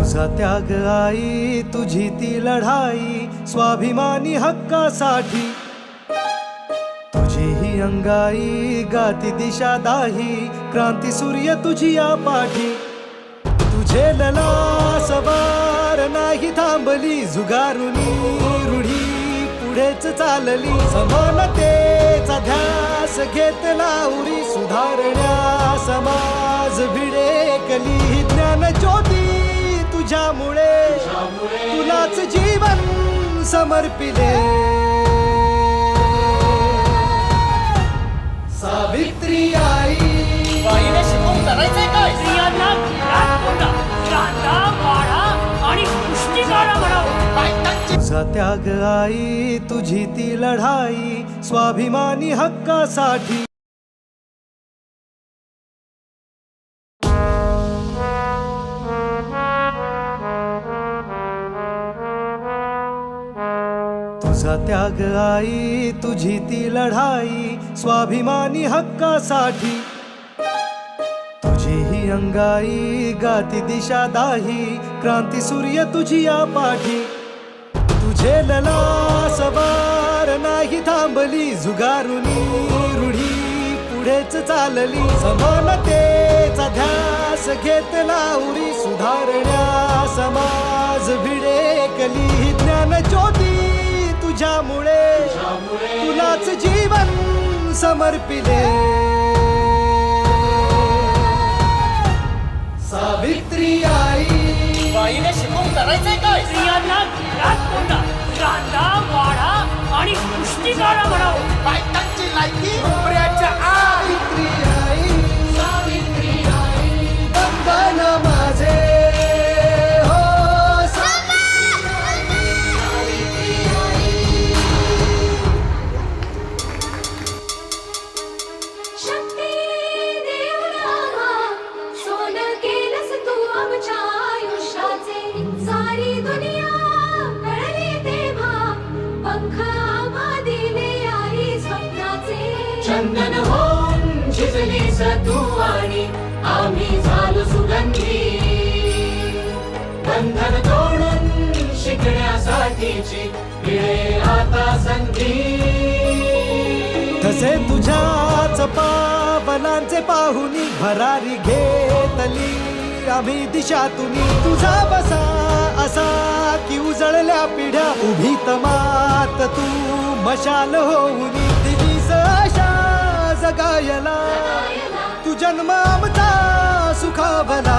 तुझा त्याग आई, तुझी ती लढाई स्वाभिमानी हक्कासाठी, तुझी ही अंगाई गाती दिशा दाही, क्रांती सूर्य तुझी या पाठी. तुझे लला सवार नाही थांबली, झुगारुनी रूढी पुढेच चालली. समानतेचा ध्यास घेतला उरी, सुधारण्या समाज भिडेकली. ज्ञान ज्योती तुझ्यामुळे तुलाच जीवन समर्पिले. सावित्री आई, बाईने शिकवून करायचंय काय? स्त्रियांना घरात कोंडा, कांदा, वाडा आणि पुष्टिकारा म्हणावं. तुझा त्याग आई, तुझी ती लढाई स्वाभिमानी हक्कासाठी. तुझा त्याग आई, तुझी ती लढाई स्वाभिमानी हक्कासाठी, तुझी ही अंगाई गाती दिशा दाही, क्रांती सूर्य तुझी या पाठी. तुझे लला सवार नाही थांबली, झुगारुनी रूढी पुढेच चालली. समानतेचा ध्यास घेतला उरी, सुधारण्या समाज भिडेकली. ज्ञान ज्योती तुझ्यामुळे तुलाच जीवन समर्पिले. सावित्री आई, बाईने शिकवून करायचंय काय? स्त्रियांना घरात कोंडा, कांदा, वाडा आणि पुष्टिकारा म्हणावं. बायकांची लायकी उमऱ्याच्या आत. सावित्री आई, बंधन माझे हो. शक्ती देवना सोनं केलंस तू आमच्या आयुष्याचे. सारी दुनिया कळली तेव्हा, पंख आम्हा दिले आई स्वप्नाचे. चंदन होऊन झिजलीस तू आणि आम्ही झालो सुगंधी. बंधन तोडून शिकण्यासाठीची मिळे आता संधी. तसे तुझ्याच पावलांचे पाहुनी, भरारी घेतली आम्ही दिशा तुम्ही. तुझा बसा असा की उजळल्या पिढ्या, उभी तमात तू मशाल होऊन. दिलीस आशा जगायला, तू जन्म आमचा सुखावला.